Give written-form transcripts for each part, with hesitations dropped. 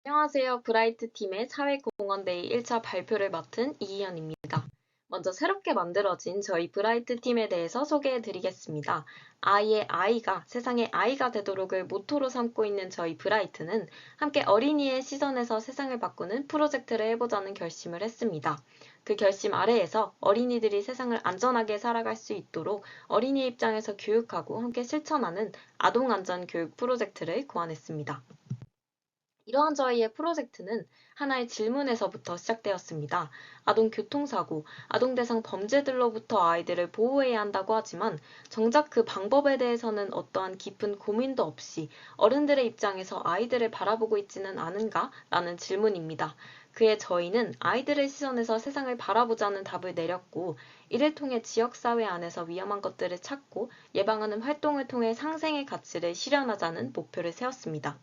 안녕하세요. 브라이트 팀의 사회공헌데이 1차 발표를 맡은 이희연입니다. 먼저 새롭게 만들어진 저희 브라이트 팀에 대해서 소개해 드리겠습니다. 아이의 아이가 세상의 아이가 되도록을 모토로 삼고 있는 저희 브라이트는 함께 어린이의 시선에서 세상을 바꾸는 프로젝트를 해보자는 결심을 했습니다. 그 결심 아래에서 어린이들이 세상을 안전하게 살아갈 수 있도록 어린이의 입장에서 교육하고 함께 실천하는 아동안전교육 프로젝트를 고안했습니다. 이러한 저희의 프로젝트는 하나의 질문에서부터 시작되었습니다. 아동 교통사고, 아동 대상 범죄들로부터 아이들을 보호해야 한다고 하지만 정작 그 방법에 대해서는 어떠한 깊은 고민도 없이 어른들의 입장에서 아이들을 바라보고 있지는 않은가? 라는 질문입니다. 그에 저희는 아이들의 시선에서 세상을 바라보자는 답을 내렸고, 이를 통해 지역사회 안에서 위험한 것들을 찾고 예방하는 활동을 통해 상생의 가치를 실현하자는 목표를 세웠습니다.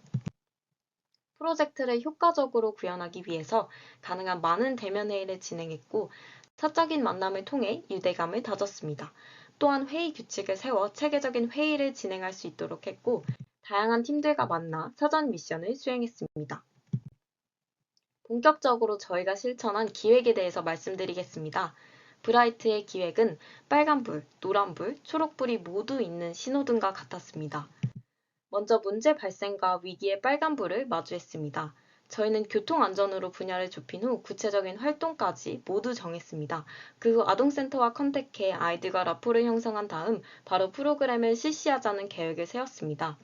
프로젝트를 효과적으로 구현하기 위해서 가능한 많은 대면 회의를 진행했고 사적인 만남을 통해 유대감을 다졌습니다. 또한 회의 규칙을 세워 체계적인 회의를 진행할 수 있도록 했고 다양한 팀들과 만나 사전 미션을 수행했습니다. 본격적으로 저희가 실천한 기획에 대해서 말씀드리겠습니다. 브라이트의 기획은 빨간불, 노란불, 초록불이 모두 있는 신호등과 같았습니다. 먼저 문제 발생과 위기의 빨간불을 마주했습니다. 저희는 교통안전으로 분야를 좁힌 후 구체적인 활동까지 모두 정했습니다. 그 후 아동센터와 컨택해 아이들과 라포를 형성한 다음 바로 프로그램을 실시하자는 계획을 세웠습니다.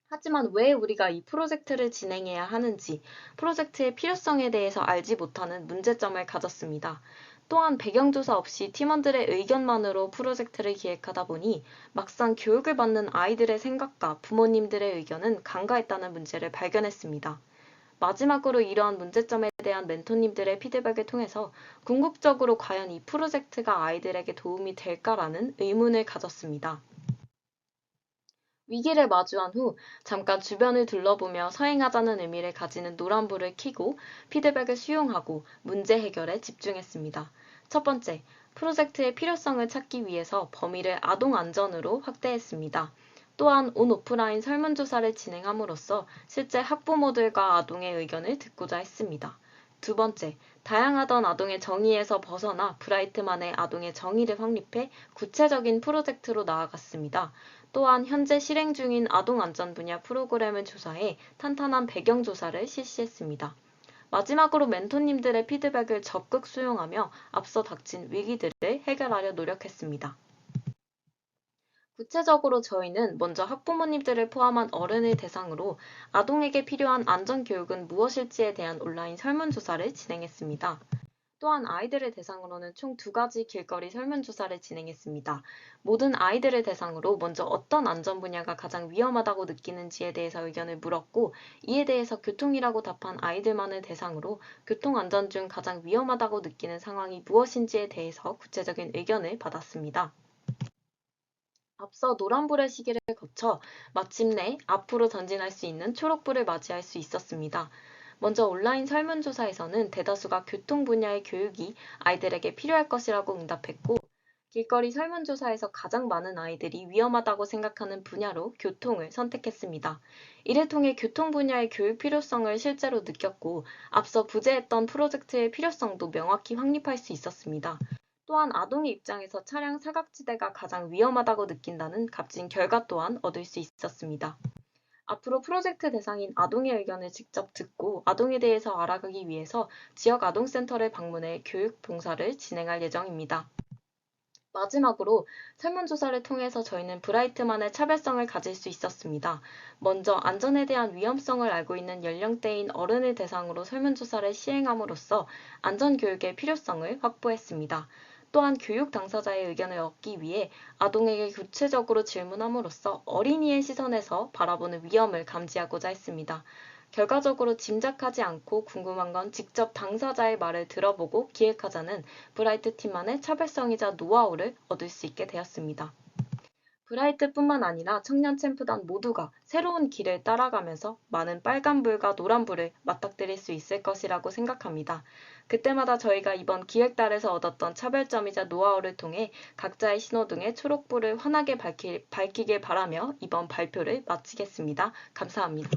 하지만 왜 우리가 이 프로젝트를 진행해야 하는지, 프로젝트의 필요성에 대해서 알지 못하는 문제점을 가졌습니다. 또한 배경조사 없이 팀원들의 의견만으로 프로젝트를 기획하다 보니 막상 교육을 받는 아이들의 생각과 부모님들의 의견은 간과했다는 문제를 발견했습니다. 마지막으로 이러한 문제점에 대한 멘토님들의 피드백을 통해서 궁극적으로 과연 이 프로젝트가 아이들에게 도움이 될까라는 의문을 가졌습니다. 위기를 마주한 후 잠깐 주변을 둘러보며 서행하자는 의미를 가지는 노란불을 켜고 피드백을 수용하고 문제 해결에 집중했습니다. 첫 번째, 프로젝트의 필요성을 찾기 위해서 범위를 아동 안전으로 확대했습니다. 또한 온오프라인 설문조사를 진행함으로써 실제 학부모들과 아동의 의견을 듣고자 했습니다. 두 번째, 다양하던 아동의 정의에서 벗어나 브라이트만의 아동의 정의를 확립해 구체적인 프로젝트로 나아갔습니다. 또한 현재 실행 중인 아동안전 분야 프로그램을 조사해 탄탄한 배경조사를 실시했습니다. 마지막으로 멘토님들의 피드백을 적극 수용하며 앞서 닥친 위기들을 해결하려 노력했습니다. 구체적으로 저희는 먼저 학부모님들을 포함한 어른을 대상으로 아동에게 필요한 안전교육은 무엇일지에 대한 온라인 설문조사를 진행했습니다. 또한 아이들을 대상으로는 총 2가지 길거리 설문조사를 진행했습니다. 모든 아이들을 대상으로 먼저 어떤 안전 분야가 가장 위험하다고 느끼는지에 대해서 의견을 물었고 이에 대해서 교통이라고 답한 아이들만을 대상으로 교통안전 중 가장 위험하다고 느끼는 상황이 무엇인지에 대해서 구체적인 의견을 받았습니다. 앞서 노란불의 시기를 거쳐 마침내 앞으로 전진할 수 있는 초록불을 맞이할 수 있었습니다. 먼저 온라인 설문조사에서는 대다수가 교통 분야의 교육이 아이들에게 필요할 것이라고 응답했고, 길거리 설문조사에서 가장 많은 아이들이 위험하다고 생각하는 분야로 교통을 선택했습니다. 이를 통해 교통 분야의 교육 필요성을 실제로 느꼈고, 앞서 부재했던 프로젝트의 필요성도 명확히 확립할 수 있었습니다. 또한 아동의 입장에서 차량 사각지대가 가장 위험하다고 느낀다는 값진 결과 또한 얻을 수 있었습니다. 앞으로 프로젝트 대상인 아동의 의견을 직접 듣고 아동에 대해서 알아가기 위해서 지역 아동센터를 방문해 교육 봉사를 진행할 예정입니다. 마지막으로 설문조사를 통해서 저희는 브라이트만의 차별성을 가질 수 있었습니다. 먼저 안전에 대한 위험성을 알고 있는 연령대인 어른을 대상으로 설문조사를 시행함으로써 안전교육의 필요성을 확보했습니다. 또한 교육 당사자의 의견을 얻기 위해 아동에게 구체적으로 질문함으로써 어린이의 시선에서 바라보는 위험을 감지하고자 했습니다. 결과적으로 짐작하지 않고 궁금한 건 직접 당사자의 말을 들어보고 기획하자는 브라이트 팀만의 차별성이자 노하우를 얻을 수 있게 되었습니다. 브라이트뿐만 아니라 청년 챔프단 모두가 새로운 길을 따라가면서 많은 빨간불과 노란불을 맞닥뜨릴 수 있을 것이라고 생각합니다. 그때마다 저희가 이번 기획달에서 얻었던 차별점이자 노하우를 통해 각자의 신호등에 초록불을 환하게 밝히길 바라며 이번 발표를 마치겠습니다. 감사합니다.